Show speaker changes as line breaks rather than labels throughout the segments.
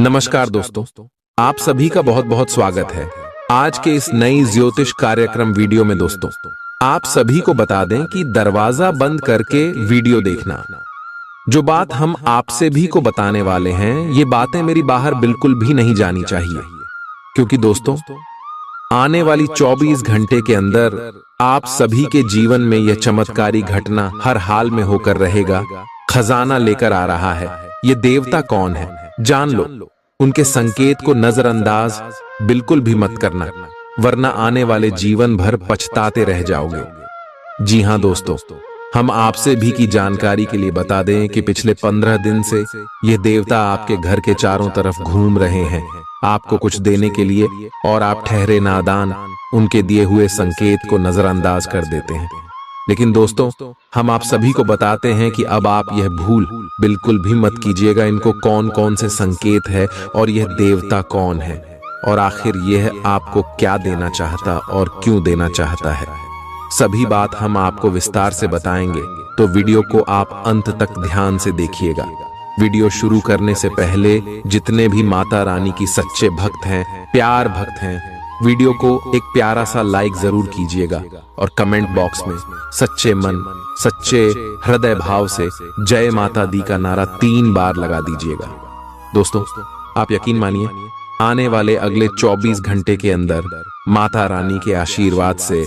नमस्कार दोस्तों, आप सभी का बहुत बहुत स्वागत है आज के इस नई ज्योतिष कार्यक्रम वीडियो में। दोस्तों, आप सभी को बता दें कि दरवाजा बंद करके वीडियो देखना। जो बात हम आपसे भी को बताने वाले हैं, ये बातें मेरी बाहर बिल्कुल भी नहीं जानी चाहिए, क्योंकि दोस्तों आने वाली 24 घंटे के अंदर आप सभी के जीवन में यह चमत्कारी घटना हर हाल में होकर रहेगा। खजाना लेकर आ रहा है। ये देवता कौन है जान लो। उनके संकेत को नजरअंदाज बिल्कुल भी मत करना, वरना आने वाले जीवन भर पछताते रह जाओगे। जी हां दोस्तों, हम आपसे भी की जानकारी के लिए बता दें कि पिछले 15 दिन से ये देवता आपके घर के चारों तरफ घूम रहे हैं आपको कुछ देने के लिए, और आप ठहरे नादान उनके दिए हुए संकेत को नजरअंदाज कर देते हैं। लेकिन दोस्तों, हम आप सभी को बताते हैं कि अब आप यह भूल बिल्कुल भी मत कीजिएगा इनको कौन कौन से संकेत है और यह देवता कौन है, और आखिर यह आपको क्या देना चाहता और क्यों देना चाहता है। सभी बात हम आपको विस्तार से बताएंगे, तो वीडियो को आप अंत तक ध्यान से देखिएगा। वीडियो शुरू करने से पहले जितने भी माता रानी की सच्चे भक्त हैं, प्यार भक्त हैं, वीडियो को एक प्यारा सा लाइक जरूर कीजिएगा और कमेंट बॉक्स में सच्चे मन सच्चे हृदय भाव से जय माता दी का नारा 3 बार लगा दीजिएगा। दोस्तों, आप यकीन मानिए, आने वाले अगले 24 घंटे के अंदर माता रानी के आशीर्वाद से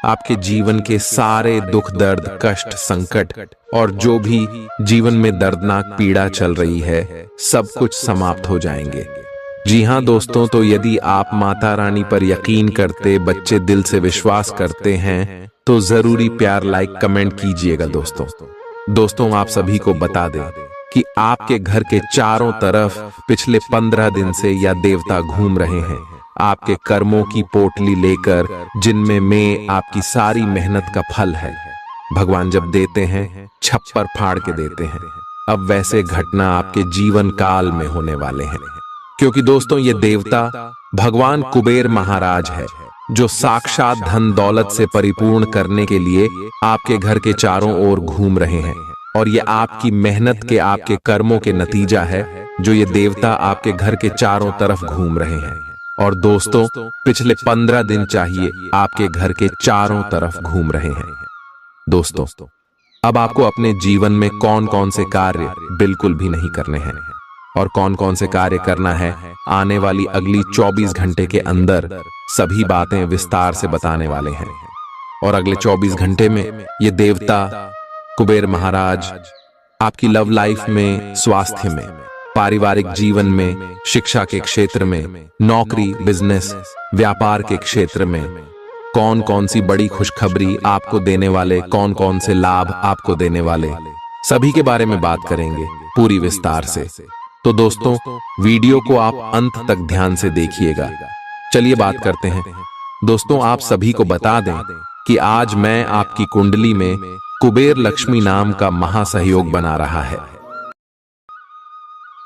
आपके जीवन के सारे दुख दर्द कष्ट संकट और जो भी जीवन में दर्दनाक पीड़ा चल रही है, सब कुछ समाप्त हो जाएंगे। जी हां दोस्तों, तो यदि आप माता रानी पर यकीन करते, बच्चे दिल से विश्वास करते हैं, तो जरूरी प्यार लाइक कमेंट कीजिएगा। दोस्तों आप सभी को बता दें कि आपके घर के चारों तरफ पिछले 15 दिन से यह देवता घूम रहे हैं आपके कर्मों की पोटली लेकर, जिनमें में आपकी सारी मेहनत का फल है। भगवान जब देते हैं छप्पर फाड़ के देते हैं। अब वैसे घटना आपके जीवन काल में होने वाले हैं, क्योंकि दोस्तों ये देवता भगवान कुबेर महाराज है, जो साक्षात धन दौलत से परिपूर्ण करने के लिए आपके घर के चारों ओर घूम रहे हैं। और ये आपकी मेहनत के आपके कर्मों के नतीजा है, जो ये देवता आपके घर के चारों तरफ घूम रहे हैं। और दोस्तों पिछले 15 दिन चाहिए आपके घर के चारों तरफ घूम रहे हैं। दोस्तों, अब आपको अपने जीवन में कौन कौन से कार्य बिल्कुल भी नहीं करने हैं और कौन कौन से कार्य करना है, आने वाली अगली 24 घंटे के अंदर सभी बातें विस्तार से बताने वाले हैं। और अगले 24 घंटे में ये देवता कुबेर महाराज आपकी लव लाइफ में, स्वास्थ्य में, पारिवारिक जीवन में, शिक्षा के क्षेत्र में, नौकरी बिजनेस व्यापार के क्षेत्र में कौन कौन सी बड़ी खुशखबरी आपको देने वाले, कौन कौन से लाभ आपको देने वाले, सभी के बारे में बात करेंगे पूरी विस्तार से। तो दोस्तों वीडियो को आप अंत तक ध्यान से देखिएगा। चलिए बात करते हैं। दोस्तों आप सभी को बता दें कि आज मैं आपकी कुंडली में कुबेर लक्ष्मी नाम का महासहयोग बना रहा है।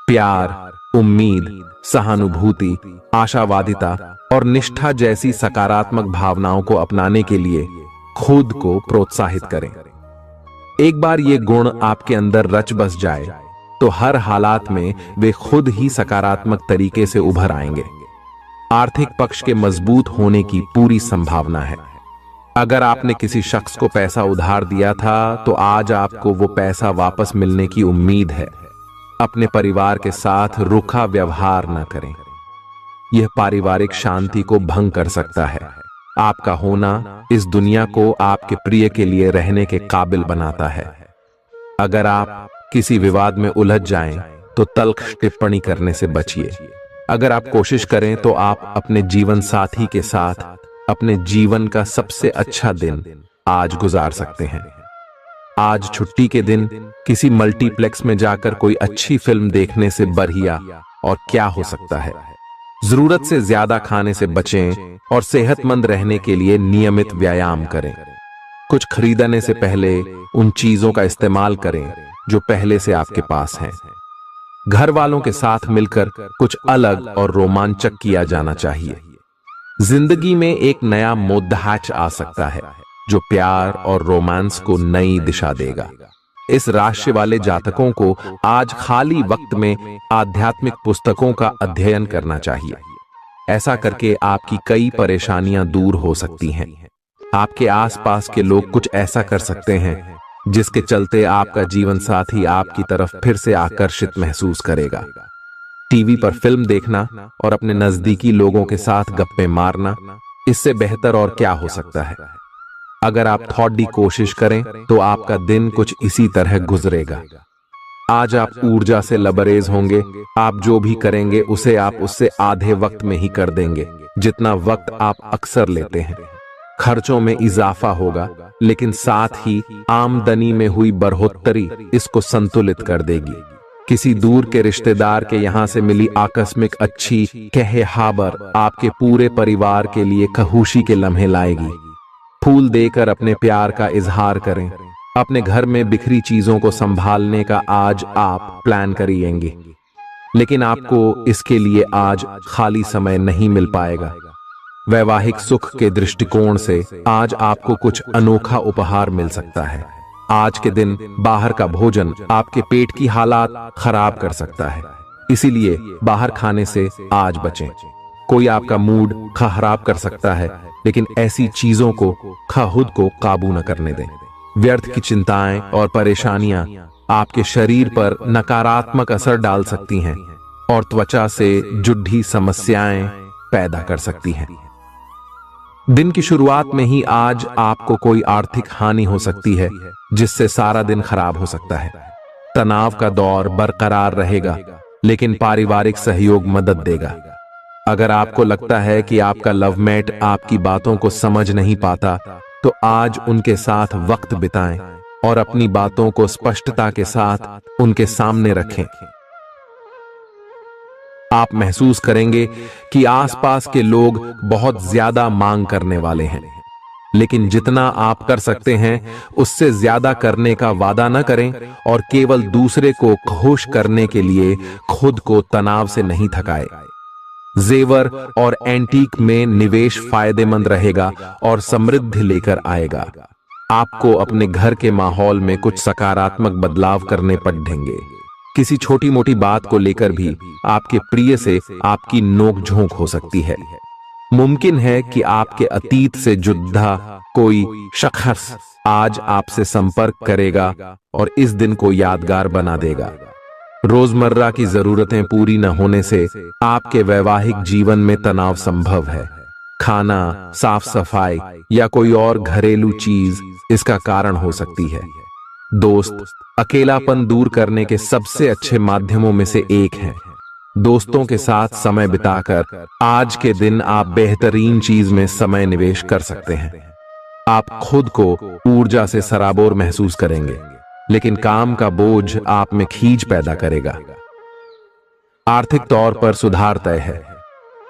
प्यार, उम्मीद, सहानुभूति, आशावादिता और निष्ठा जैसी सकारात्मक भावनाओं को अपनाने के लिए खुद को प्रोत्साहित करें। एक बार ये गुण आपके अंदर रच बस जाए तो हर हालात में वे खुद ही सकारात्मक तरीके से उभर आएंगे। आर्थिक पक्ष के मजबूत होने की पूरी संभावना है। अगर आपने किसी शख्स को पैसा उधार दिया था, तो आज आपको वो पैसा वापस मिलने की उम्मीद है। अपने परिवार के साथ रूखा व्यवहार न करें, यह पारिवारिक शांति को भंग कर सकता है। आपका होना इस दुनिया को आपके प्रिय के लिए रहने के काबिल बनाता है। अगर आप किसी विवाद में उलझ जाएं, तो तल्ख टिप्पणी करने से बचिए। अगर आप कोशिश करें तो आप अपने जीवन साथी के साथ अपने जीवन का सबसे अच्छा दिन आज गुजार सकते हैं। आज छुट्टी के दिन किसी मल्टीप्लेक्स में जाकर कोई अच्छी फिल्म देखने से बढ़िया और क्या हो सकता है। जरूरत से ज्यादा खाने से बचें और सेहतमंद रहने के लिए नियमित व्यायाम करें। कुछ खरीदने से पहले उन चीजों का इस्तेमाल करें जो पहले से आपके पास हैं। घर वालों के साथ मिलकर कुछ अलग और रोमांचक किया जाना चाहिए। जिंदगी में एक नया मोद्दाच आ सकता है, जो प्यार और रोमांस को नई दिशा देगा। इस राशि वाले जातकों को आज खाली वक्त में आध्यात्मिक पुस्तकों का अध्ययन करना चाहिए। ऐसा करके आपकी कई परेशानियां दूर हो सकती हैं। आपके आसपास के लोग कुछ ऐसा कर सकते हैं जिसके चलते आपका जीवन साथी आपकी तरफ फिर से आकर्षित महसूस करेगा। टीवी पर फिल्म देखना और अपने नजदीकी लोगों के साथ गप्पे मारना, इससे बेहतर और क्या हो सकता है। अगर आप थोड़ी कोशिश करें तो आपका दिन कुछ इसी तरह गुजरेगा। आज आप ऊर्जा से लबरेज होंगे। आप जो भी करेंगे उसे आप उससे आधे वक्त में ही कर देंगे जितना वक्त आप अक्सर लेते हैं। खर्चों में इजाफा होगा, लेकिन साथ ही आमदनी में हुई बढ़ोतरी इसको संतुलित कर देगी। किसी दूर के रिश्तेदार के यहां से मिली आकस्मिक अच्छी खबर आपके पूरे परिवार के लिए खुशी के लम्हे लाएगी। फूल देकर अपने प्यार का इजहार करें। अपने घर में बिखरी चीजों को संभालने का आज आप प्लान करिएंगे, लेकिन आपको इसके लिए आज खाली समय नहीं मिल पाएगा। वैवाहिक सुख के दृष्टिकोण से आज आपको कुछ अनोखा उपहार मिल सकता है। आज के दिन बाहर का भोजन आपके पेट की हालात खराब कर सकता है, इसीलिए बाहर खाने से आज बचें। कोई आपका मूड खराब कर सकता है, लेकिन ऐसी चीजों को खुद को काबू न करने दें। व्यर्थ की चिंताएं और परेशानियां आपके शरीर पर नकारात्मक असर डाल सकती हैं और त्वचा से जुड़ी समस्याएं पैदा कर सकती हैं। दिन की शुरुआत में ही आज आपको कोई आर्थिक हानि हो सकती है, जिससे सारा दिन खराब हो सकता है। तनाव का दौर बरकरार रहेगा, लेकिन पारिवारिक सहयोग मदद देगा। अगर आपको लगता है कि आपका लवमेट आपकी बातों को समझ नहीं पाता, तो आज उनके साथ वक्त बिताएं और अपनी बातों को स्पष्टता के साथ उनके सामने रखें। आप महसूस करेंगे कि आसपास के लोग बहुत ज्यादा मांग करने वाले हैं, लेकिन जितना आप कर सकते हैं उससे ज्यादा करने का वादा न करें और केवल दूसरे को खुश करने के लिए खुद को तनाव से नहीं थकाएं। जेवर और एंटीक में निवेश फायदेमंद रहेगा और समृद्धि लेकर आएगा। आपको अपने घर के माहौल में कुछ सकारात्मक बदलाव करने पड़ेंगे। किसी छोटी मोटी बात को लेकर भी आपके प्रिय से आपकी नोकझोंक हो सकती है। मुमकिन है कि आपके अतीत से जुड़ा कोई शख्स आज आपसे संपर्क करेगा और इस दिन को यादगार बना देगा। रोजमर्रा की जरूरतें पूरी न होने से आपके वैवाहिक जीवन में तनाव संभव है। खाना, साफ सफाई या कोई और घरेलू चीज इसका कारण हो सकती है। दोस्त अकेलापन दूर करने के सबसे अच्छे माध्यमों में से एक है। दोस्तों के साथ समय बिताकर आज के दिन आप बेहतरीन चीज में समय निवेश कर सकते हैं। आप खुद को ऊर्जा से सराबोर महसूस करेंगे, लेकिन काम का बोझ आप में खींच पैदा करेगा। आर्थिक तौर पर सुधार तय है।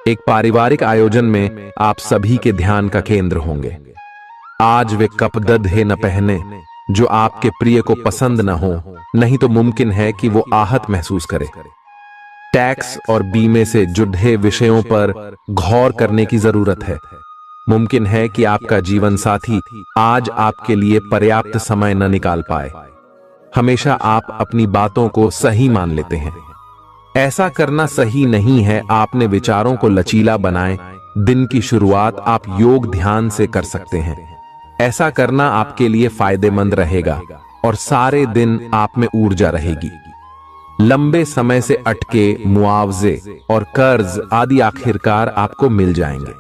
एक पारिवारिक आयोजन में आप सभी के ध्यान का केंद्र होंगे। आज वे कपड़े न पहने जो आपके प्रिय को पसंद न हो, नहीं तो मुमकिन है कि वो आहत महसूस करे। टैक्स और बीमे से जुड़े विषयों पर गौर करने की जरूरत है। मुमकिन है कि आपका जीवन साथी आज आपके लिए पर्याप्त समय न निकाल पाए। हमेशा आप अपनी बातों को सही मान लेते हैं। ऐसा करना सही नहीं है। आपने विचारों को लचीला बनाएं। दिन की शुरुआत आप योग ध्यान से कर सकते हैं। ऐसा करना आपके लिए फायदेमंद रहेगा और सारे दिन आप में ऊर्जा रहेगी। लंबे समय से अटके मुआवजे और कर्ज आदि आखिरकार आपको मिल जाएंगे।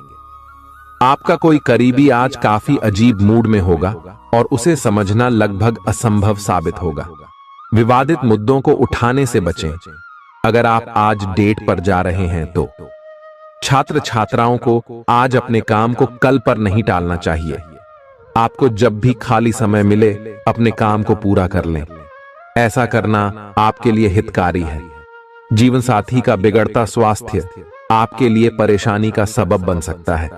आपका कोई करीबी आज काफी अजीब मूड में होगा और उसे समझना लगभग असंभव साबित होगा। विवादित मुद्दों को उठाने से बचें। अगर आप आज डेट पर जा रहे हैं तो छात्र छात्राओं को आज अपने काम को कल पर नहीं टालना चाहिए। आपको जब भी खाली समय मिले अपने काम को पूरा कर लें। ऐसा करना आपके लिए हितकारी है। जीवन साथी का बिगड़ता स्वास्थ्य आपके लिए परेशानी का सबब बन सकता है।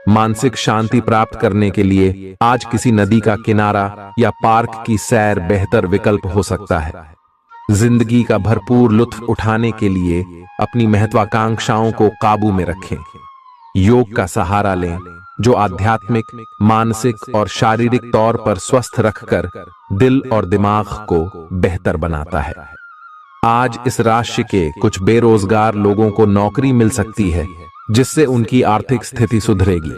मानसिक शांति प्राप्त करने के लिए आज किसी नदी का किनारा या पार्क की सैर बेहतर विकल्प हो सकता है। जिंदगी का भरपूर लुत्फ उठाने के लिए अपनी महत्वाकांक्षाओं को काबू में रखें। योग का सहारा लें, जो आध्यात्मिक, मानसिक और शारीरिक तौर पर स्वस्थ रखकर दिल और दिमाग को बेहतर बनाता है। आज इस राशि के कुछ बेरोजगार लोगों को नौकरी मिल सकती है, जिससे उनकी आर्थिक स्थिति सुधरेगी।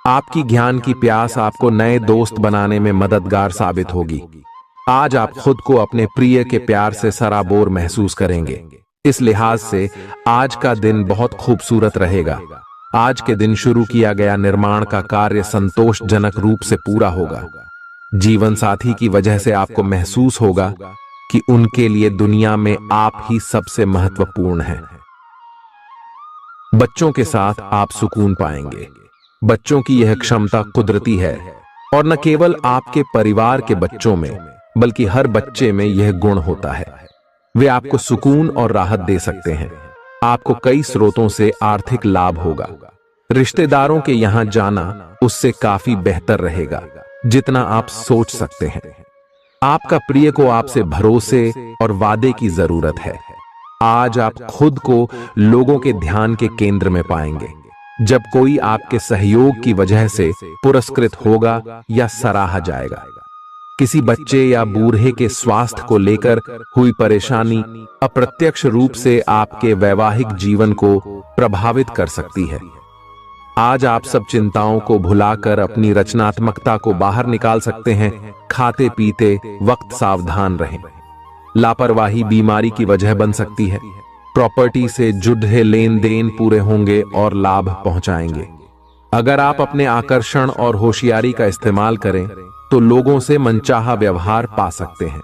आपकी ज्ञान की प्यास आपको नए दोस्त बनाने में मददगार साबित होगी। आज आप खुद को अपने प्रिय के प्यार से सराबोर महसूस करेंगे। इस लिहाज से आज का दिन बहुत खूबसूरत रहेगा। आज के दिन शुरू किया गया निर्माण का कार्य संतोषजनक रूप से पूरा होगा। जीवन साथी की वजह से आपको महसूस होगा कि उनके लिए दुनिया में आप ही सबसे महत्वपूर्ण हैं। बच्चों के साथ आप सुकून पाएंगे। बच्चों की यह क्षमता कुदरती है और न केवल आपके परिवार के बच्चों में बल्कि हर बच्चे में यह गुण होता है। वे आपको सुकून और राहत दे सकते हैं। आपको कई स्रोतों से आर्थिक लाभ होगा। रिश्तेदारों के यहां जाना उससे काफी बेहतर रहेगा जितना आप सोच सकते हैं। आपका प्रिय को आपसे भरोसे और वादे की जरूरत है। आज आप खुद को लोगों के ध्यान के केंद्र में पाएंगे। जब कोई आपके सहयोग की वजह से पुरस्कृत होगा या सराहा जाएगा। किसी बच्चे या बूढ़े के स्वास्थ्य को लेकर हुई परेशानी अप्रत्यक्ष रूप से आपके वैवाहिक जीवन को प्रभावित कर सकती है। आज आप सब चिंताओं को भुलाकर अपनी रचनात्मकता को बाहर निकाल सकते हैं। खाते पीते वक्त सावधान रहें। लापरवाही बीमारी की वजह बन सकती है। प्रॉपर्टी से जुड़े लेन देन पूरे होंगे और लाभ पहुंचाएंगे। अगर आप अपने आकर्षण और होशियारी का इस्तेमाल करें तो लोगों से मनचाहा व्यवहार पा सकते हैं।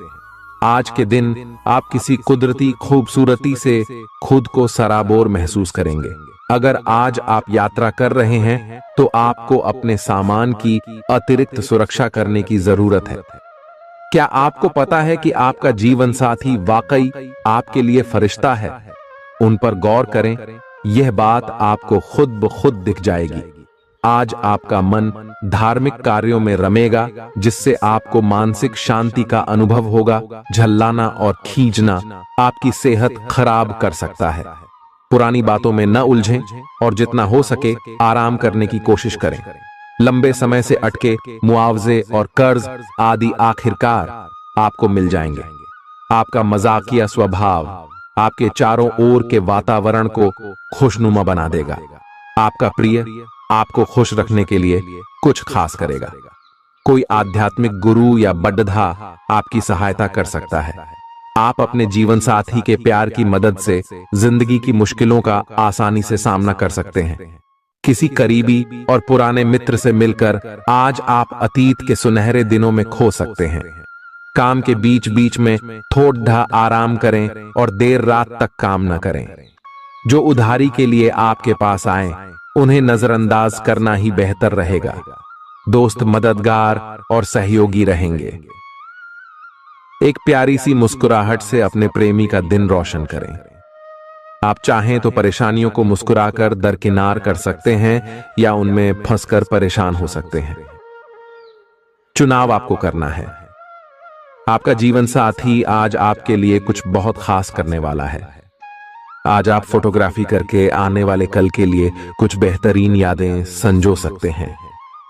आज के दिन आप किसी कुदरती खूबसूरती से खुद को सराबोर महसूस करेंगे। अगर आज आप यात्रा कर रहे हैं तो आपको अपने सामान की अतिरिक्त सुरक्षा करने की जरूरत है। क्या आपको पता है कि आपका जीवन साथी वाकई आपके लिए फरिश्ता है? उन पर गौर करें। यह बात आपको खुद ब खुद दिख जाएगी। आज आपका मन धार्मिक कार्यों में रमेगा, जिससे आपको मानसिक शांति का अनुभव होगा। झल्लाना और खींचना आपकी सेहत खराब कर सकता है। पुरानी बातों में न उलझें और जितना हो सके आराम करने की कोशिश करें। लंबे समय से अटके मुआवजे और कर्ज आदि आखिरकार आपको मिल जाएंगे। आपका मजाकिया स्वभाव आपके चारों ओर के वातावरण को खुशनुमा बना देगा। आपका प्रिय आपको खुश रखने के लिए कुछ खास करेगा। कोई आध्यात्मिक गुरु या बड्ढा आपकी सहायता कर सकता है। आप अपने जीवन साथी के प्यार की मदद से जिंदगी की मुश्किलों का आसानी से सामना कर सकते हैं। किसी करीबी और पुराने मित्र से मिलकर आज आप अतीत के सुनहरे दिनों में खो सकते हैं। काम के बीच बीच में थोड़ा आराम करें और देर रात तक काम न करें। जो उधारी के लिए आपके पास आए उन्हें नजरअंदाज करना ही बेहतर रहेगा। दोस्त मददगार और सहयोगी रहेंगे। एक प्यारी सी मुस्कुराहट से अपने प्रेमी का दिन रोशन करें। आप चाहें तो परेशानियों को मुस्कुराकर दरकिनार कर सकते हैं या उनमें फंसकर परेशान हो सकते हैं। चुनाव आपको करना है। आपका जीवन साथी आज आपके लिए कुछ बहुत खास करने वाला है। आज आप फोटोग्राफी करके आने वाले कल के लिए कुछ बेहतरीन यादें संजो सकते हैं।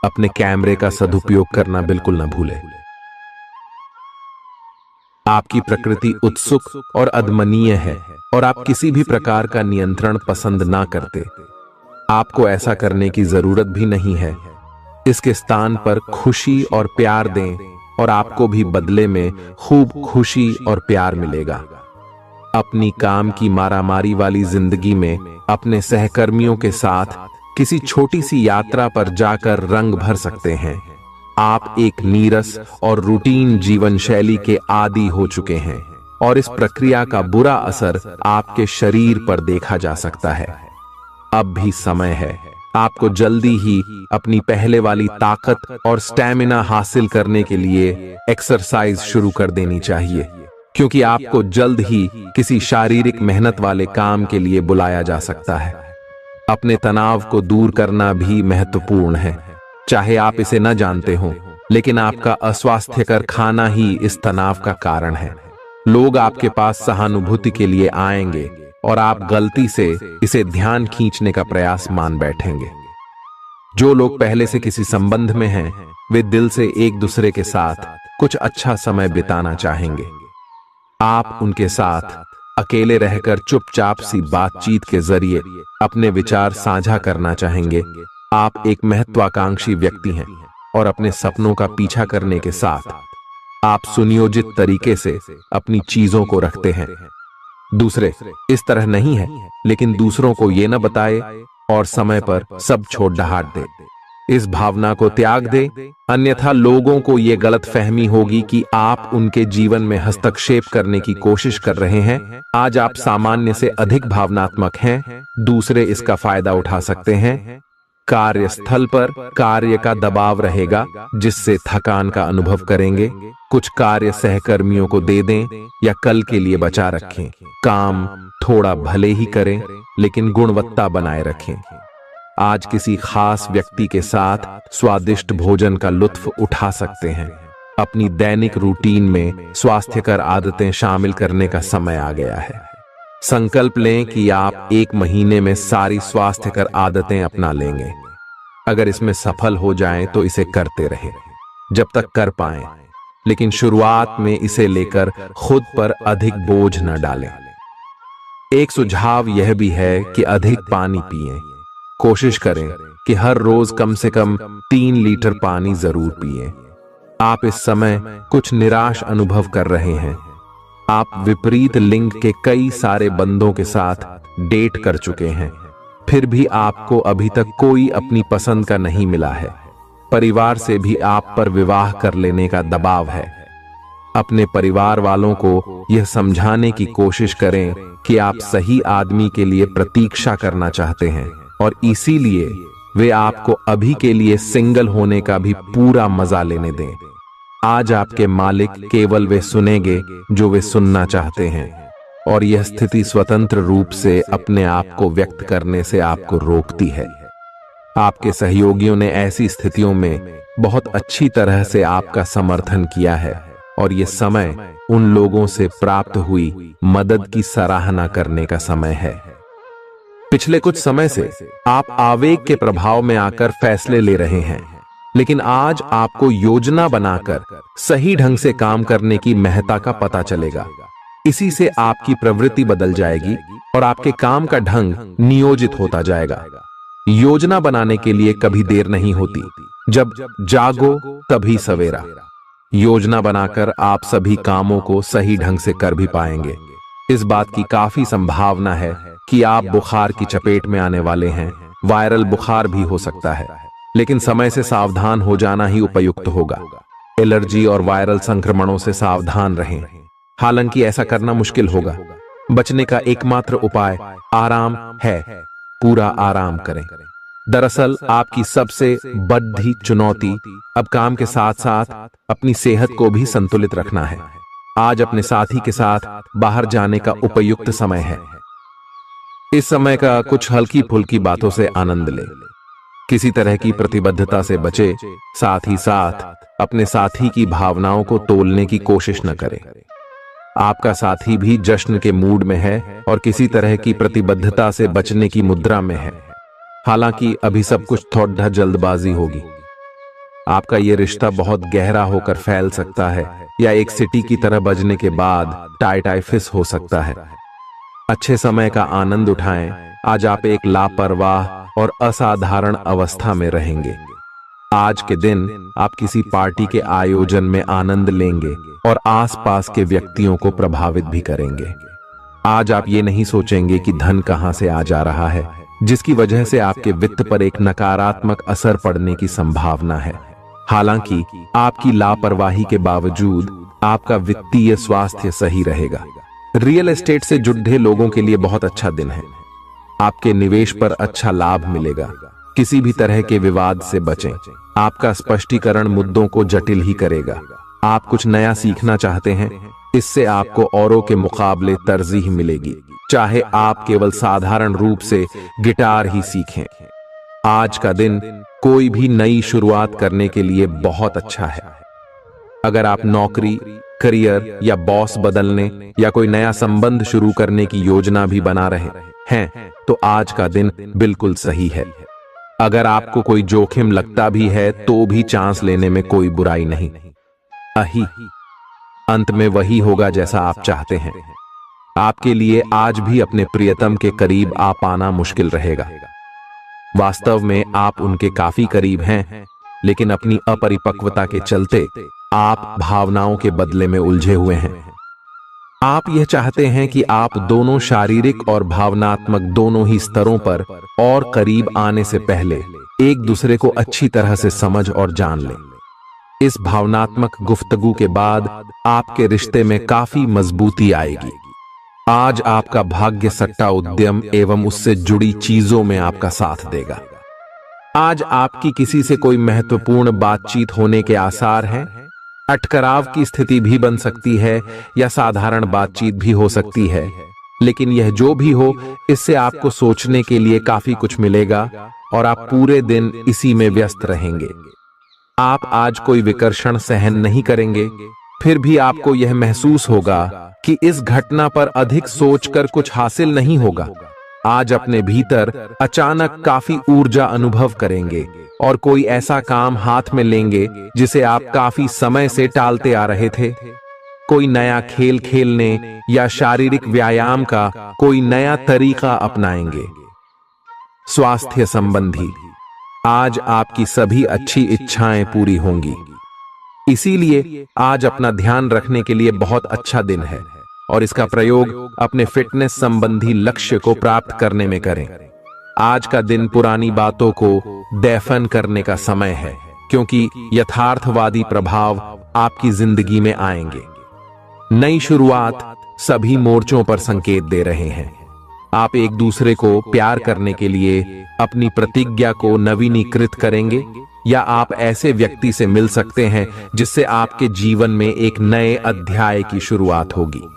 अपने कैमरे का सदुपयोग करना बिल्कुल न भूलें। आपकी प्रकृति उत्सुक और अदमनीय है और आप किसी भी प्रकार का नियंत्रण पसंद ना करते। आपको ऐसा करने की जरूरत भी नहीं है। इसके स्थान पर खुशी और प्यार दें और आपको भी बदले में खूब खुशी और प्यार मिलेगा। अपनी काम की मारामारी वाली जिंदगी में अपने सहकर्मियों के साथ किसी छोटी सी यात्रा पर जाकर रंग भर सकते हैं। आप एक नीरस और रूटीन जीवन शैली के आदी हो चुके हैं और इस प्रक्रिया का बुरा असर आपके शरीर पर देखा जा सकता है। अब भी समय है। आपको जल्दी ही अपनी पहले वाली ताकत और स्टैमिना हासिल करने के लिए एक्सरसाइज शुरू कर देनी चाहिए, क्योंकि आपको जल्द ही किसी शारीरिक मेहनत वाले काम के लिए बुलाया जा सकता है। अपने तनाव को दूर करना भी महत्वपूर्ण है। चाहे आप इसे न जानते हो, लेकिन आपका अस्वास्थ्यकर खाना ही इस तनाव का कारण है। लोग आपके पास सहानुभूति के लिए आएंगे और आप गलती से इसे ध्यान खींचने का प्रयास मान बैठेंगे। जो लोग पहले से किसी संबंध में हैं, वे दिल से एक दूसरे के साथ कुछ अच्छा समय बिताना चाहेंगे। आप उनके साथ अकेले रहकर चुपचाप सी बातचीत के जरिए अपने विचार साझा करना चाहेंगे। आप एक महत्वाकांक्षी व्यक्ति हैं और अपने सपनों का पीछा करने के साथ आप सुनियोजित तरीके से अपनी चीजों को रखते हैं। दूसरे इस तरह नहीं है, लेकिन दूसरों को ये न बताए और समय पर सब छोड़ ढाट दे। इस भावना को त्याग दे, अन्यथा लोगों को यह गलत फहमी होगी कि आप उनके जीवन में हस्तक्षेप करने की कोशिश कर रहे हैं। आज आप सामान्य से अधिक भावनात्मक हैं, दूसरे इसका फायदा उठा सकते हैं। कार्यस्थल पर कार्य का दबाव रहेगा, जिससे थकान का अनुभव करेंगे। कुछ कार्य सहकर्मियों को दे दें या कल के लिए बचा रखें। काम थोड़ा भले ही करें, लेकिन गुणवत्ता बनाए रखें। आज किसी खास व्यक्ति के साथ स्वादिष्ट भोजन का लुत्फ उठा सकते हैं। अपनी दैनिक रूटीन में स्वास्थ्यकर आदतें शामिल करने का समय आ गया है। संकल्प लें कि आप 1 महीने में सारी स्वास्थ्यकर आदतें अपना लेंगे। अगर इसमें सफल हो जाएं तो इसे करते रहें जब तक कर पाएं, लेकिन शुरुआत में इसे लेकर खुद पर अधिक बोझ न डालें। एक सुझाव यह भी है कि अधिक पानी पिएं। कोशिश करें कि हर रोज कम से कम 3 लीटर पानी जरूर पिएं। आप इस समय कुछ निराश अनुभव कर रहे हैं। आप विपरीत लिंग के कई सारे बंदों के साथ डेट कर चुके हैं, फिर भी आपको अभी तक कोई अपनी पसंद का नहीं मिला है। परिवार से भी आप पर विवाह कर लेने का दबाव है। अपने परिवार वालों को यह समझाने की कोशिश करें कि आप सही आदमी के लिए प्रतीक्षा करना चाहते हैं और इसीलिए वे आपको अभी के लिए सिंगल होने का भी पूरा मजा लेने दें। आज आपके मालिक केवल वे सुनेंगे जो वे सुनना चाहते हैं, और यह स्थिति स्वतंत्र रूप से अपने आप को व्यक्त करने से आपको रोकती है। आपके सहयोगियों ने ऐसी स्थितियों में बहुत अच्छी तरह से आपका समर्थन किया है, और यह समय उन लोगों से प्राप्त हुई मदद की सराहना करने का समय है। पिछले कुछ समय से आप आवेग के प्रभाव में आकर फैसले ले रहे हैं, लेकिन आज आपको योजना बनाकर सही ढंग से काम करने की महत्ता का पता चलेगा। इसी से आपकी प्रवृत्ति बदल जाएगी और आपके काम का ढंग नियोजित होता जाएगा। योजना बनाने के लिए कभी देर नहीं होती, जब जागो तभी सवेरा। योजना बनाकर आप सभी कामों को सही ढंग से कर भी पाएंगे। इस बात की काफी संभावना है कि आप बुखार की चपेट में आने वाले हैं। वायरल बुखार भी हो सकता है, लेकिन समय से सावधान हो जाना ही उपयुक्त होगा। एलर्जी और वायरल संक्रमणों से सावधान रहें। हालांकि ऐसा करना मुश्किल होगा। बचने का एकमात्र उपाय आराम है। पूरा आराम करें। दरअसल आपकी सबसे बड़ी चुनौती अब काम के साथ साथ अपनी सेहत को भी संतुलित रखना है। आज अपने साथी के साथ बाहर जाने का उपयुक्त समय है। इस समय का कुछ हल्की फुल्की बातों से आनंद लें। किसी तरह की प्रतिबद्धता से बचे, साथ ही साथ अपने साथी की भावनाओं को तोलने की कोशिश न करें। आपका साथी भी जश्न के मूड में है और किसी तरह की प्रतिबद्धता से बचने की मुद्रा में है। हालांकि अभी सब कुछ थोड़ा जल्दबाजी होगी। आपका यह रिश्ता बहुत गहरा होकर फैल सकता है, या एक सिटी की तरह बजने के बाद टाइफिस हो सकता है। अच्छे समय का आनंद उठाएं। आज आप एक लापरवाह और असाधारण अवस्था में रहेंगे। आज के दिन आप किसी पार्टी के आयोजन में आनंद लेंगे और आसपास के व्यक्तियों को प्रभावित भी करेंगे। आज आप ये नहीं सोचेंगे कि धन कहां से आ जा रहा है, जिसकी वजह से आपके वित्त पर एक नकारात्मक असर पड़ने की संभावना है। हालांकि आपकी लापरवाही के बावजूद आपका वित्तीय स्वास्थ्य सही रहेगा। रियल एस्टेट से जुड़े लोगों के लिए बहुत अच्छा दिन है। आपके निवेश पर अच्छा लाभ मिलेगा। किसी भी तरह के विवाद से बचें। आपका स्पष्टीकरण मुद्दों को जटिल ही करेगा। आप कुछ नया सीखना चाहते हैं, इससे आपको औरों के मुकाबले तरजीह मिलेगी, चाहे आप केवल साधारण रूप से गिटार ही सीखें। आज का दिन कोई भी नई शुरुआत करने के लिए बहुत अच्छा है। अगर आप नौकरी, करियर या बॉस बदलने या कोई नया संबंध शुरू करने की योजना भी बना रहे हैं, तो आज का दिन बिल्कुल सही है। अगर आपको कोई जोखिम लगता भी है तो भी चांस लेने में कोई बुराई नहीं। अही अंत में वही होगा जैसा आप चाहते हैं। आपके लिए आज भी अपने प्रियतम के करीब आ पाना मुश्किल रहेगा। वास्तव में आप उनके काफी करीब हैं, लेकिन अपनी अपरिपक्वता के चलते आप भावनाओं के बदले में उलझे हुए हैं। आप यह चाहते हैं कि आप दोनों शारीरिक और भावनात्मक दोनों ही स्तरों पर और करीब आने से पहले एक दूसरे को अच्छी तरह से समझ और जान लें। इस भावनात्मक गुफ्तगू के बाद आपके रिश्ते में काफी मजबूती आएगी। आज आपका भाग्य सट्टा उद्यम एवं उससे जुड़ी चीजों में आपका साथ देगा। आज आपकी किसी से कोई महत्वपूर्ण बातचीत होने के आसार हैं। अटकराव की स्थिति भी बन सकती है या साधारण बातचीत भी हो सकती है, लेकिन यह जो भी हो, इससे आपको सोचने के लिए काफी कुछ मिलेगा और आप पूरे दिन इसी में व्यस्त रहेंगे। आप आज कोई विकर्षण सहन नहीं करेंगे, फिर भी आपको यह महसूस होगा कि इस घटना पर अधिक सोचकर कुछ हासिल नहीं होगा। आज अपने भीतर अचानक काफी ऊर्जा अनुभव करेंगे और कोई ऐसा काम हाथ में लेंगे जिसे आप काफी समय से टालते आ रहे थे। कोई नया खेल खेलने या शारीरिक व्यायाम का कोई नया तरीका अपनाएंगे। स्वास्थ्य संबंधी आज आपकी सभी अच्छी इच्छाएं पूरी होंगी। इसीलिए आज अपना ध्यान रखने के लिए बहुत अच्छा दिन है और इसका प्रयोग अपने फिटनेस संबंधी लक्ष्य को प्राप्त करने में करें। आज का दिन पुरानी बातों को दफन करने का समय है, क्योंकि यथार्थवादी प्रभाव आपकी जिंदगी में आएंगे। नई शुरुआत सभी मोर्चों पर संकेत दे रहे हैं। आप एक दूसरे को प्यार करने के लिए अपनी प्रतिज्ञा को नवीनीकृत करेंगे, या आप ऐसे व्यक्ति से मिल सकते हैं जिससे आपके जीवन में एक नए अध्याय की शुरुआत होगी।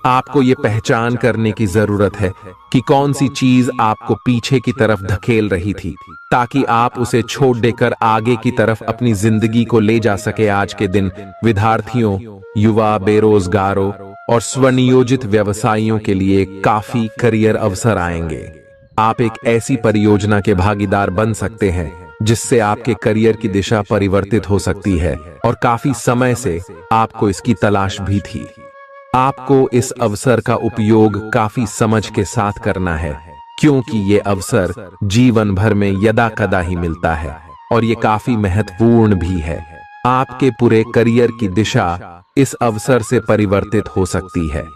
आपको ये पहचान करने की जरूरत है कि कौन सी चीज आपको पीछे की तरफ धकेल रही थी, ताकि आप उसे छोड़ देकर आगे की तरफ अपनी जिंदगी को ले जा सके। आज के दिन विद्यार्थियों, युवा, बेरोजगारों और स्वनियोजित व्यवसायियों के लिए काफी करियर अवसर आएंगे। आप एक ऐसी परियोजना के भागीदार बन सकते हैं जिससे आपके करियर की दिशा परिवर्तित हो सकती है, और काफी समय से आपको इसकी तलाश भी थी। आपको इस अवसर का उपयोग काफी समझ के साथ करना है, क्योंकि ये अवसर जीवन भर में यदा कदा ही मिलता है और ये काफी महत्वपूर्ण भी है। आपके पूरे करियर की दिशा इस अवसर से परिवर्तित हो सकती है।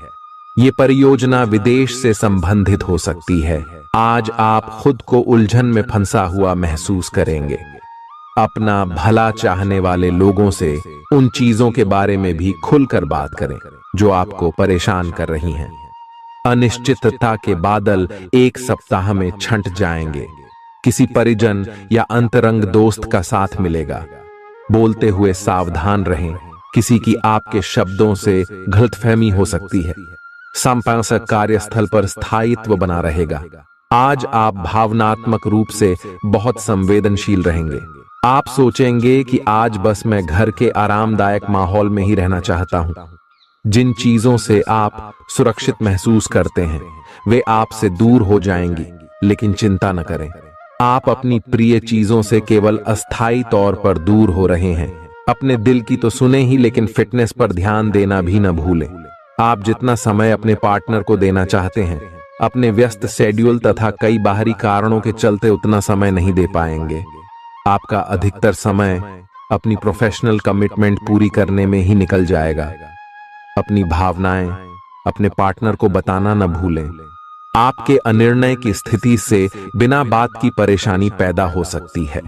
ये परियोजना विदेश से संबंधित हो सकती है। आज आप खुद को उलझन में फंसा हुआ महसूस करेंगे। अपना भला चाहने वाले लोगों से उन चीजों के बारे में भी खुलकर बात करें जो आपको परेशान कर रही हैं। अनिश्चितता के बादल एक सप्ताह में छंट जाएंगे। किसी परिजन या अंतरंग दोस्त का साथ मिलेगा। बोलते हुए सावधान रहें, किसी की आपके शब्दों से गलतफहमी हो सकती है। संपादक कार्यस्थल पर स्थायित्व बना रहेगा। आज आप भावनात्मक रूप से बहुत संवेदनशील रहेंगे। आप सोचेंगे कि आज बस मैं घर के आरामदायक माहौल में ही रहना चाहता हूं। जिन चीजों से आप सुरक्षित महसूस करते हैं वे आपसे दूर हो जाएंगी, लेकिन चिंता न करें। आप अपनी प्रिय चीजों से केवल अस्थायी तौर पर दूर हो रहे हैं। अपने दिल की तो सुने ही, लेकिन फिटनेस पर ध्यान देना भी न भूलें। आप जितना समय अपने पार्टनर को देना चाहते हैं, अपने व्यस्त शेड्यूल तथा कई बाहरी कारणों के चलते उतना समय नहीं दे पाएंगे। आपका अधिकतर समय अपनी प्रोफेशनल कमिटमेंट पूरी करने में ही निकल जाएगा। अपनी भावनाएं अपने पार्टनर को बताना न भूलें। आपके अनिर्णय की स्थिति से बिना बात की परेशानी पैदा हो सकती है।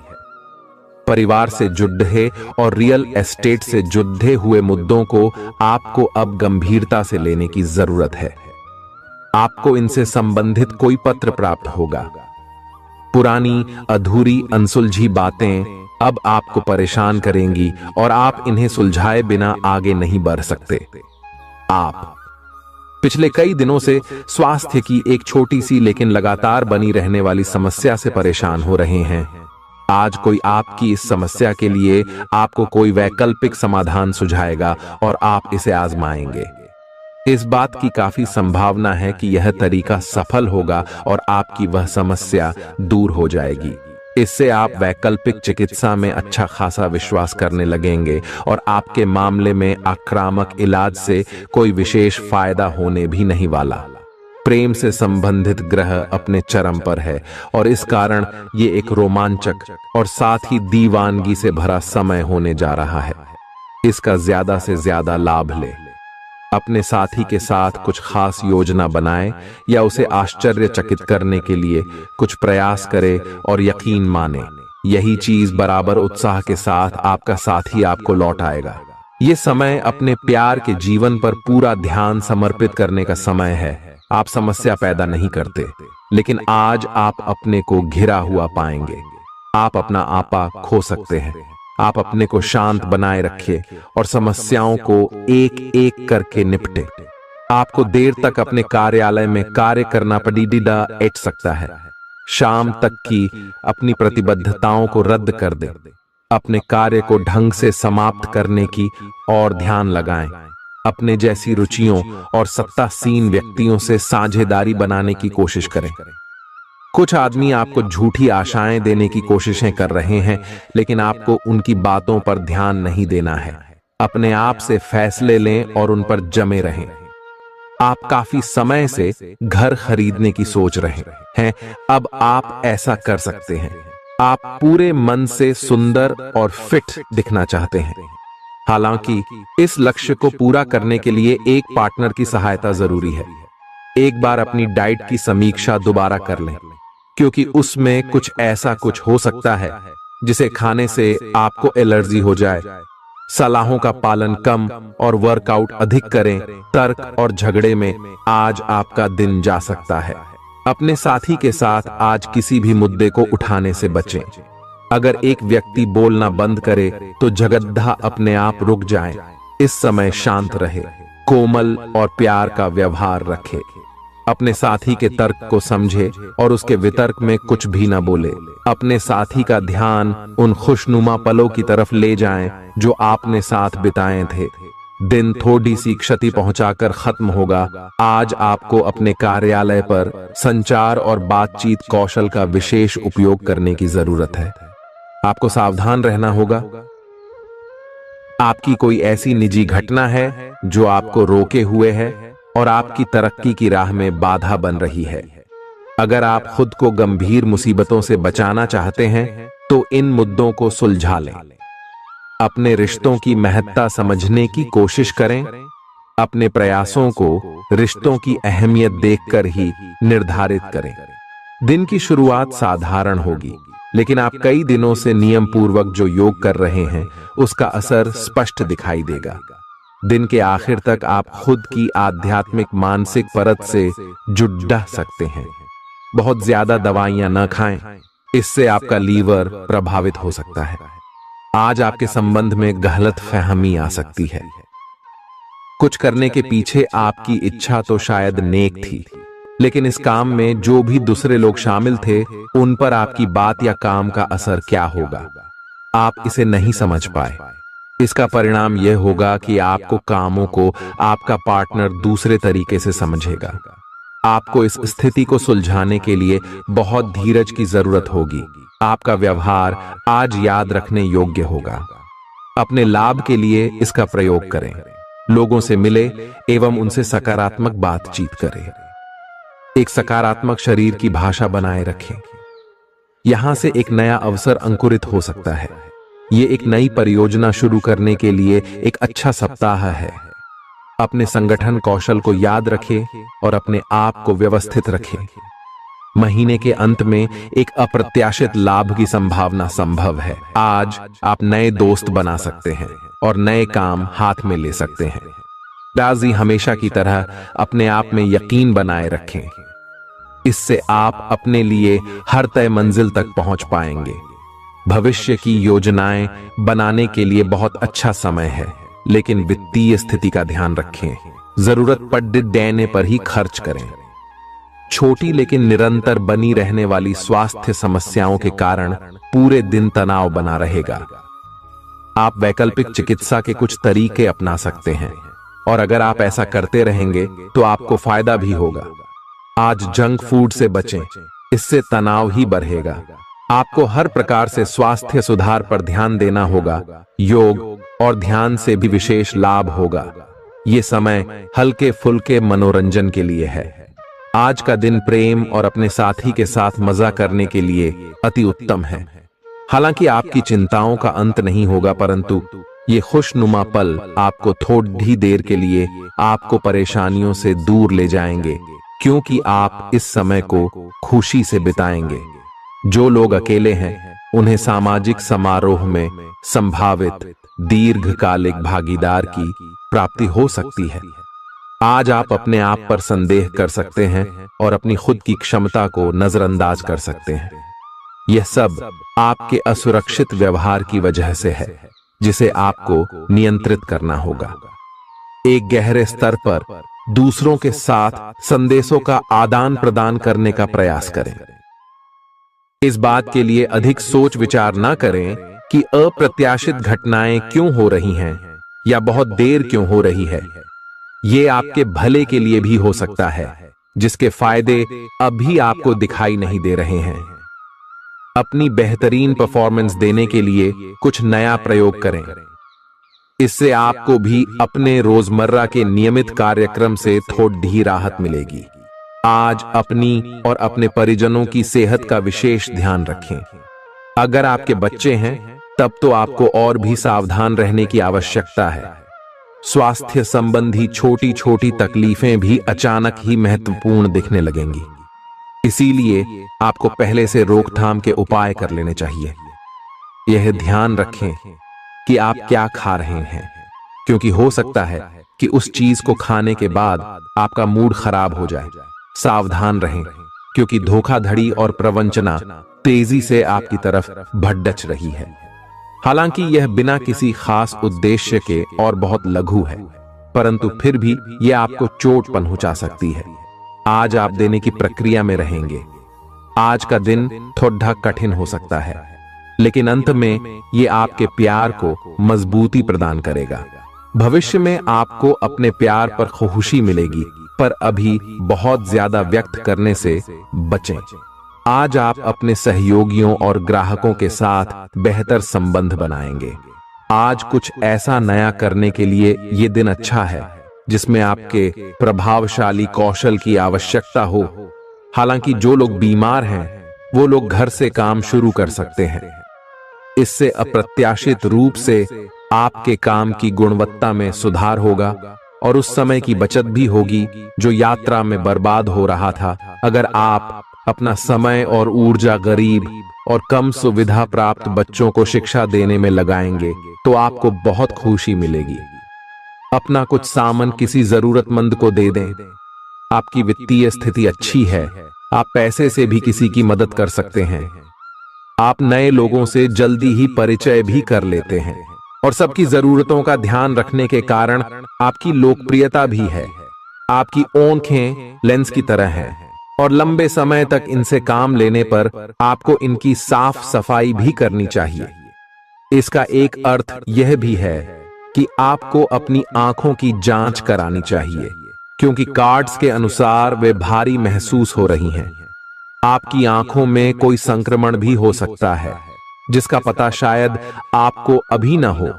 परिवार से जुड़े और रियल एस्टेट से जुड़े हुए मुद्दों को आपको अब गंभीरता से लेने की जरूरत है। आपको इनसे संबंधित कोई पत्र प्राप्त होगा। पुरानी अधूरी अनसुलझी बातें अब आपको परेशान करेंगी और आप इन्हें सुलझाए बिना आगे नहीं बढ़ सकते। आप पिछले कई दिनों से स्वास्थ्य की एक छोटी सी लेकिन लगातार बनी रहने वाली समस्या से परेशान हो रहे हैं। आज कोई आपकी इस समस्या के लिए आपको कोई वैकल्पिक समाधान सुझाएगा और आप इसे आजमाएंगे। इस बात की काफी संभावना है कि यह तरीका सफल होगा और आपकी वह समस्या दूर हो जाएगी। इससे आप वैकल्पिक चिकित्सा में अच्छा खासा विश्वास करने लगेंगे और आपके मामले में आक्रामक इलाज से कोई विशेष फायदा होने भी नहीं वाला। प्रेम से संबंधित ग्रह अपने चरम पर है और इस कारण ये एक रोमांचक और साथ ही दीवानगी से भरा समय होने जा रहा है। इसका ज्यादा से ज्यादा लाभ ले। अपने साथी के साथ कुछ खास योजना बनाएं या उसे आश्चर्यचकित करने के लिए कुछ प्रयास करें और यकीन माने यही चीज बराबर उत्साह के साथ आपका साथी आपको लौट आएगा। ये समय अपने प्यार के जीवन पर पूरा ध्यान समर्पित करने का समय है। आप समस्या पैदा नहीं करते, लेकिन आज आप अपने को घिरा हुआ पाएंगे। आप अपना आपा खो सकते हैं। आप अपने को शांत बनाए रखिए और समस्याओं को एक एक करके निपटे। आपको देर तक अपने कार्यालय में कार्य करना पड़ सकता है। शाम तक की अपनी प्रतिबद्धताओं को रद्द कर दें। अपने कार्य को ढंग से समाप्त करने की और ध्यान लगाएं। अपने जैसी रुचियों और सत्तासीन व्यक्तियों से साझेदारी बनाने की कोशिश करें। कुछ आदमी आपको झूठी आशाएं देने की कोशिशें कर रहे हैं, लेकिन आपको उनकी बातों पर ध्यान नहीं देना है। अपने आप से फैसले लें और उन पर जमे रहें। आप काफी समय से घर खरीदने की सोच रहे हैं, अब आप ऐसा कर सकते हैं। आप पूरे मन से सुंदर और फिट दिखना चाहते हैं। हालांकि इस लक्ष्य को पूरा करने के लिए एक पार्टनर की सहायता जरूरी है। एक बार अपनी डाइट की समीक्षा दोबारा कर लें, क्योंकि उसमें कुछ ऐसा कुछ हो सकता है जिसे खाने से आपको एलर्जी हो जाए। सलाहों का पालन कम और वर्कआउट अधिक करें। तर्क और झगड़े में आज आपका दिन जा सकता है। अपने साथी के साथ आज किसी भी मुद्दे को उठाने से बचें। अगर एक व्यक्ति बोलना बंद करे तो जगद्धा अपने आप रुक जाए। इस समय शांत रहे, कोमल और प्यार का व्यवहार रखे। अपने साथी के तर्क को समझे और उसके वितर्क में कुछ भी न बोले। अपने साथी का ध्यान उन खुशनुमा पलों की तरफ ले जाएं जो आपने साथ बिताए थे। दिन थोड़ी सी क्षति पहुंचाकर खत्म होगा। आज आपको अपने कार्यालय पर संचार और बातचीत कौशल का विशेष उपयोग करने की जरूरत है। आपको सावधान रहना होगा। आपकी कोई ऐसी निजी घटना है जो आपको रोके हुए है और आपकी तरक्की की राह में बाधा बन रही है। अगर आप खुद को गंभीर मुसीबतों से बचाना चाहते हैं तो इन मुद्दों को सुलझा लें। अपने रिश्तों की महत्ता समझने की कोशिश करें। अपने प्रयासों को रिश्तों की अहमियत देखकर ही निर्धारित करें। दिन की शुरुआत साधारण होगी, लेकिन आप कई दिनों से नियम पूर्वक जो योग कर रहे हैं उसका असर स्पष्ट दिखाई देगा। दिन के आखिर तक आप खुद की आध्यात्मिक मानसिक परत से जुड़ सकते हैं। बहुत ज्यादा दवाइयां न खाएं, इससे आपका लीवर प्रभावित हो सकता है। आज आपके संबंध में गलतफहमी आ सकती है। कुछ करने के पीछे आपकी इच्छा तो शायद नेक थी, लेकिन इस काम में जो भी दूसरे लोग शामिल थे उन पर आपकी बात या काम का असर क्या होगा, आप इसे नहीं समझ पाए। इसका परिणाम यह होगा कि आपको कामों को आपका पार्टनर दूसरे तरीके से समझेगा। आपको इस स्थिति को सुलझाने के लिए बहुत धीरज की जरूरत होगी। आपका व्यवहार आज याद रखने योग्य होगा। अपने लाभ के लिए इसका प्रयोग करें। लोगों से मिले एवं उनसे सकारात्मक बातचीत करें। एक सकारात्मक शरीर की भाषा बनाए रखें। यहां से एक नया अवसर अंकुरित हो सकता है। ये एक नई परियोजना शुरू करने के लिए एक अच्छा सप्ताह है। अपने संगठन कौशल को याद रखें और अपने आप को व्यवस्थित रखें। महीने के अंत में एक अप्रत्याशित लाभ की संभावना संभव है। आज आप नए दोस्त बना सकते हैं और नए काम हाथ में ले सकते हैं। राजी हमेशा की तरह अपने आप में यकीन बनाए रखें। इससे आप अपने लिए हर तय मंजिल तक पहुंच पाएंगे। भविष्य की योजनाएं बनाने के लिए बहुत अच्छा समय है, लेकिन वित्तीय स्थिति का ध्यान रखें। जरूरत पड़ने पर ही खर्च करें। छोटी लेकिन निरंतर बनी रहने वाली स्वास्थ्य समस्याओं के कारण पूरे दिन तनाव बना रहेगा। आप वैकल्पिक चिकित्सा के कुछ तरीके अपना सकते हैं और अगर आप ऐसा करते रहेंगे तो आपको फायदा भी होगा। आज जंक फूड से बचें, इससे तनाव ही बढ़ेगा। आपको हर प्रकार से स्वास्थ्य सुधार पर ध्यान देना होगा। योग और ध्यान से भी विशेष लाभ होगा। ये समय हल्के फुल्के मनोरंजन के लिए है। आज का दिन प्रेम और अपने साथी के साथ मजा करने के लिए अति उत्तम है। हालांकि आपकी चिंताओं का अंत नहीं होगा, परंतु ये खुशनुमा पल आपको थोड़ी देर के लिए आपको परेशानियों से दूर ले जाएंगे, क्योंकि आप इस समय को खुशी से बिताएंगे। जो लोग अकेले हैं उन्हें सामाजिक समारोह में संभावित दीर्घकालिक भागीदार की प्राप्ति हो सकती है। आज आप अपने आप पर संदेह कर सकते हैं और अपनी खुद की क्षमता को नजरअंदाज कर सकते हैं। यह सब आपके असुरक्षित व्यवहार की वजह से है, जिसे आपको नियंत्रित करना होगा। एक गहरे स्तर पर दूसरों के साथ संदेशों का आदान प्रदान करने का प्रयास करें। इस बात के लिए अधिक सोच विचार ना करें कि अप्रत्याशित घटनाएं क्यों हो रही हैं या बहुत देर क्यों हो रही है। ये आपके भले के लिए भी हो सकता है, जिसके फायदे अभी आपको दिखाई नहीं दे रहे हैं। अपनी बेहतरीन परफॉर्मेंस देने के लिए कुछ नया प्रयोग करें। इससे आपको भी अपने रोजमर्रा के नियमित कार्यक्रम से थोड़ी राहत मिलेगी। आज अपनी और अपने परिजनों की सेहत का विशेष ध्यान रखें। अगर आपके बच्चे हैं तब तो आपको और भी सावधान रहने की आवश्यकता है। स्वास्थ्य संबंधी छोटी छोटी तकलीफें भी अचानक ही महत्वपूर्ण दिखने लगेंगी, इसीलिए आपको पहले से रोकथाम के उपाय कर लेने चाहिए। यह ध्यान रखें कि आप क्या खा रहे हैं, क्योंकि हो सकता है कि उस चीज को खाने के बाद आपका मूड खराब हो जाए। सावधान रहें, क्योंकि धोखाधड़ी और प्रवंचना तेजी से आपकी तरफ भड़क रही है। हालांकि यह बिना किसी खास उद्देश्य के और बहुत लघु है, परंतु फिर भी यह आपको चोट पहुंचा सकती है। आज आप देने की प्रक्रिया में रहेंगे। आज का दिन थोड़ा कठिन हो सकता है, लेकिन अंत में यह आपके प्यार को मजबूती प्रदान करेगा। भविष्य में आपको अपने प्यार पर खुशी मिलेगी, पर अभी बहुत ज्यादा व्यक्त करने से बचें। आज आप अपने सहयोगियों और ग्राहकों के साथ बेहतर संबंध बनाएंगे। आज कुछ ऐसा नया करने के लिए ये दिन अच्छा है जिसमें आपके प्रभावशाली कौशल की आवश्यकता हो। हालांकि जो लोग बीमार हैं वो लोग घर से काम शुरू कर सकते हैं। इससे अप्रत्याशित रूप से आपके काम की गुणवत्ता में सुधार होगा और उस समय की बचत भी होगी जो यात्रा में बर्बाद हो रहा था। अगर आप अपना समय और ऊर्जा गरीब और कम सुविधा प्राप्त बच्चों को शिक्षा देने में लगाएंगे तो आपको बहुत खुशी मिलेगी। अपना कुछ सामान किसी जरूरतमंद को दे दें। आपकी वित्तीय स्थिति अच्छी है, आप पैसे से भी किसी की मदद कर सकते हैं। आप नए लोगों से जल्दी ही परिचय भी कर लेते हैं और सबकी जरूरतों का ध्यान रखने के कारण आपकी लोकप्रियता भी है। आपकी आंखें लेंस की तरह हैं और लंबे समय तक इनसे काम लेने पर आपको इनकी साफ सफाई भी करनी चाहिए। इसका एक अर्थ यह भी है कि आपको अपनी आंखों की जांच करानी चाहिए, क्योंकि कार्ड्स के अनुसार वे भारी महसूस हो रही हैं। आपकी आंखों में कोई संक्रमण भी हो सकता है, जिसका पता शायद आपको अभी ना हो,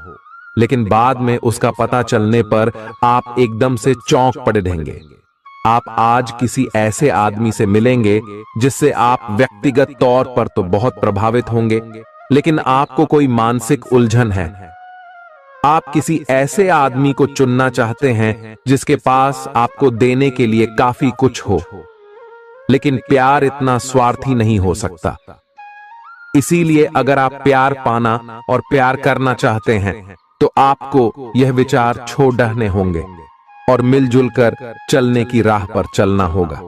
लेकिन बाद में उसका पता चलने पर आप एकदम से चौंक पड़े रहेंगे। आप आज किसी ऐसे आदमी से मिलेंगे जिससे आप व्यक्तिगत तौर पर तो बहुत प्रभावित होंगे, लेकिन आपको कोई मानसिक उलझन है। आप किसी ऐसे आदमी को चुनना चाहते हैं जिसके पास आपको देने के लिए काफी कुछ हो, लेकिन प्यार इतना स्वार्थी नहीं हो सकता। इसीलिए अगर आप प्यार पाना और प्यार करना चाहते हैं तो आपको यह विचार छोड़ने होंगे और मिलजुल कर चलने की राह पर चलना होगा।